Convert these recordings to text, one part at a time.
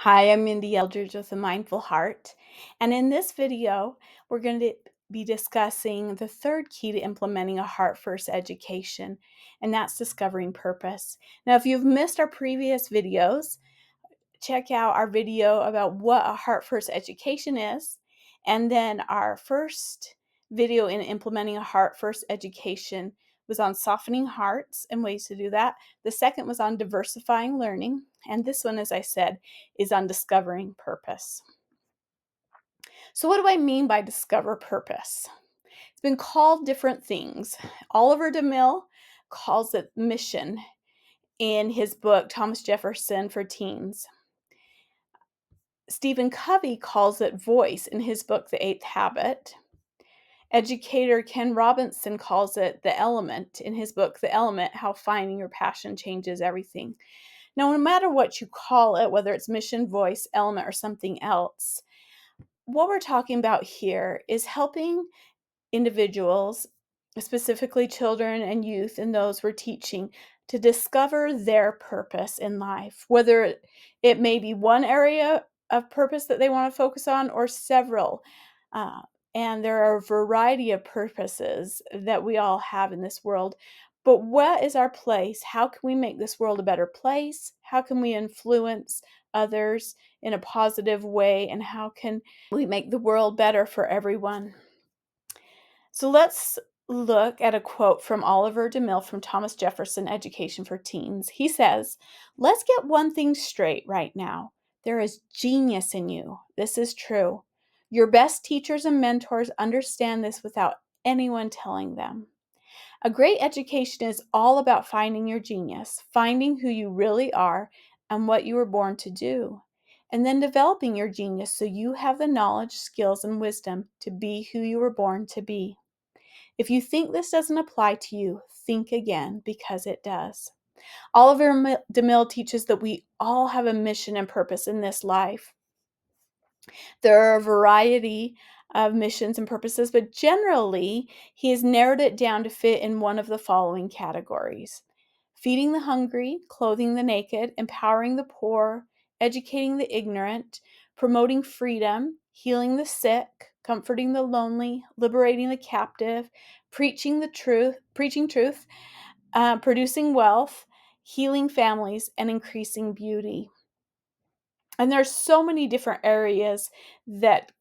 Hi, I'm Mindy Eldridge with a Mindful Heart, and in this video, we're going to be discussing the third key to implementing a heart first education, and that's discovering purpose. Now, if you've missed our previous videos, check out our video about what a heart first education is, and then our first video in implementing a heart first education was on softening hearts and ways to do that. The second was on diversifying learning, and this one, as I said, is on discovering purpose. So what do I mean by discover purpose? It's been called different things. Oliver DeMille calls it mission in his book Thomas Jefferson for Teens. Stephen Covey calls it voice in his book The Eighth Habit. Educator Ken Robinson calls it the element in his book The Element: How Finding Your Passion Changes Everything. Now, no matter what you call it, whether it's mission, voice, element, or something else, what we're talking about here is helping individuals, specifically children and youth and those we're teaching, to discover their purpose in life, whether it may be one area of purpose that they want to focus on or several. Uh, and there are a variety of purposes that we all have in this world. But what is our place? How can we make this world a better place? How can we influence others in a positive way? And how can we make the world better for everyone? So let's look at a quote from Oliver DeMille from Thomas Jefferson Education for Teens. He says, "Let's get one thing straight right now. There is genius in you. This is true. Your best teachers and mentors understand this without anyone telling them. A great education is all about finding your genius, finding who you really are and what you were born to do, and then developing your genius so you have the knowledge, skills, and wisdom to be who you were born to be. If you think this doesn't apply to you, think again, because it does." Oliver DeMille teaches that we all have a mission and purpose in this life. There are a variety of missions and purposes, but generally, he has narrowed it down to fit in one of the following categories: feeding the hungry, clothing the naked, empowering the poor, educating the ignorant, promoting freedom, healing the sick, comforting the lonely, liberating the captive, preaching truth, producing wealth, healing families, and increasing beauty. And there's so many different areas that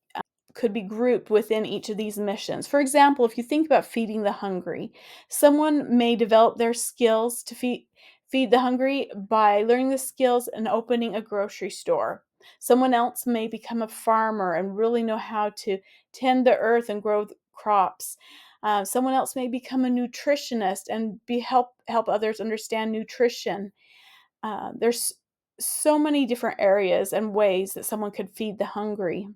could be grouped within each of these missions. For example, if you think about feeding the hungry, someone may develop their skills to feed the hungry by learning the skills and opening a grocery store. Someone else may become a farmer and really know how to tend the earth and grow crops. Someone else may become a nutritionist and help others understand nutrition. There's so many different areas and ways that someone could feed the hungry.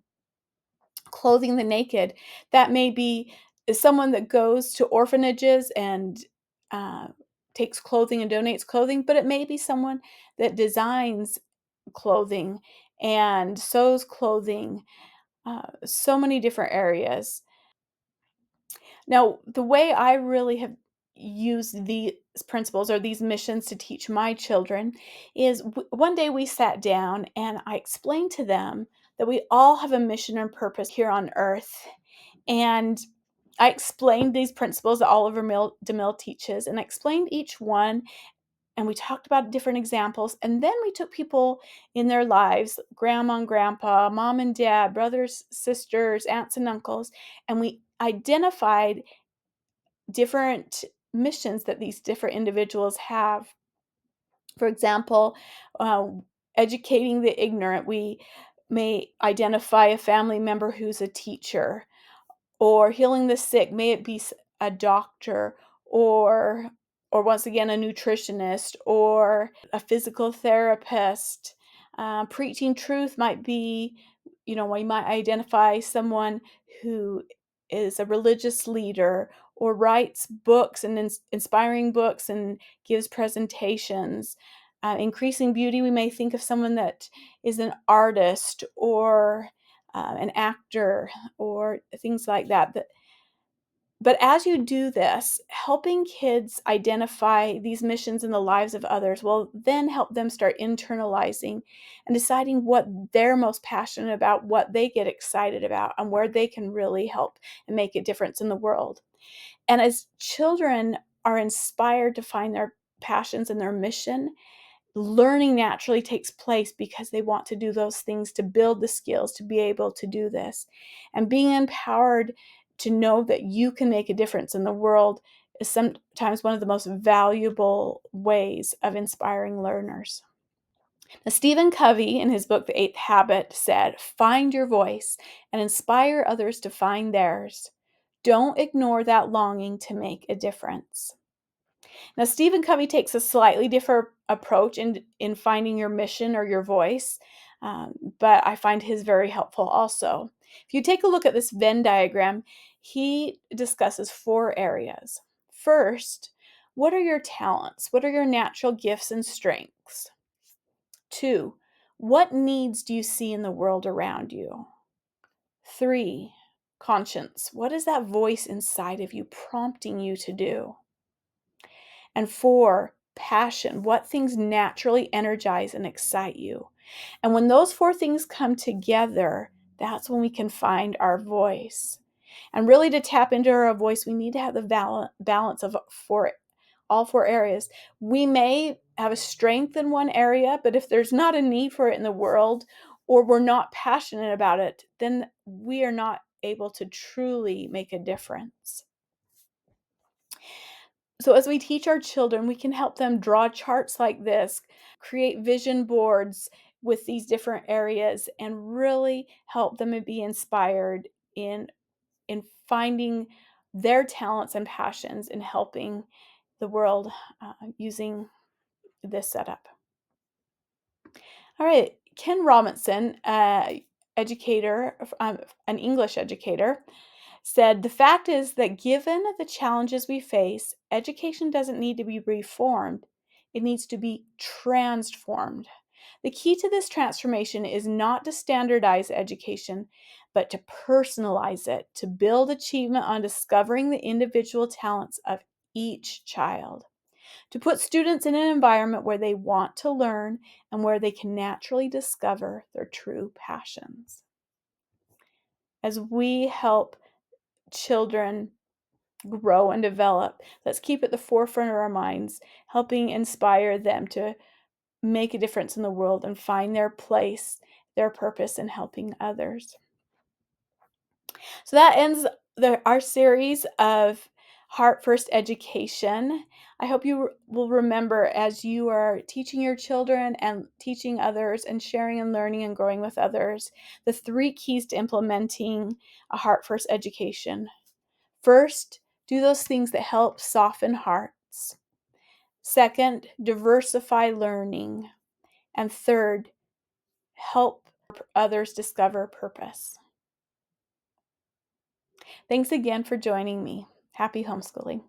Clothing the naked, that may be someone that goes to orphanages and uh, takes clothing and donates clothing, but it may be someone that designs clothing and sews clothing, so many different areas. Now, the way I really have used these principles or these missions to teach my children is one day we sat down and I explained to them that we all have a mission and purpose here on earth. And I explained these principles that Oliver DeMille teaches, and I explained each one, and we talked about different examples. And then we took people in their lives, grandma and grandpa, mom and dad, brothers, sisters, aunts and uncles, and we identified different missions that these different individuals have. For example, uh, educating the ignorant, we may identify a family member who's a teacher, or healing the sick, may it be a doctor or once again a nutritionist or a physical therapist. Preaching truth might be, we might identify someone who is a religious leader or writes books and inspiring books and gives presentations. Increasing beauty, we may think of someone that is an artist or an actor or things like that. But as you do this, helping kids identify these missions in the lives of others will then help them start internalizing and deciding what they're most passionate about, what they get excited about, and where they can really help and make a difference in the world. And as children are inspired to find their passions and their mission, learning naturally takes place because they want to do those things to build the skills to be able to do this. And being empowered to know that you can make a difference in the world is sometimes one of the most valuable ways of inspiring learners. Now, Stephen Covey, in his book, The Eighth Habit, said, "Find your voice and inspire others to find theirs. Don't ignore that longing to make a difference." Now, Stephen Covey takes a slightly different approach in finding your mission or your voice, but I find his very helpful also. If you take a look at this Venn diagram, he discusses 4 areas. First, what are your talents? What are your natural gifts and strengths? 2, what needs do you see in the world around you? 3, conscience. What is that voice inside of you prompting you to do? And 4, passion. What things naturally energize and excite you? And when those 4 things come together, that's when we can find our voice. And really, to tap into our voice, we need to have the balance of all 4 areas. We may have a strength in one area, but if there's not a need for it in the world, or we're not passionate about it, then we are not able to truly make a difference. So as we teach our children, we can help them draw charts like this, create vision boards with these different areas, and really help them be inspired in finding their talents and passions in helping the world using this setup. All right, Ken Robinson, educator, an English educator, said, "The fact is that given the challenges we face, education doesn't need to be reformed, it needs to be transformed. The key to this transformation is not to standardize education, but to personalize it, to build achievement on discovering the individual talents of each child, to put students in an environment where they want to learn and where they can naturally discover their true passions." As we help children grow and develop, let's keep at the forefront of our minds, helping inspire them to make a difference in the world and find their place, their purpose in helping others. So that ends our series of Heart First Education. I hope you will remember, as you are teaching your children and teaching others and sharing and learning and growing with others, the 3 keys to implementing a Heart First Education. First, do those things that help soften hearts. Second, diversify learning. And third, help others discover purpose. Thanks again for joining me. Happy homeschooling.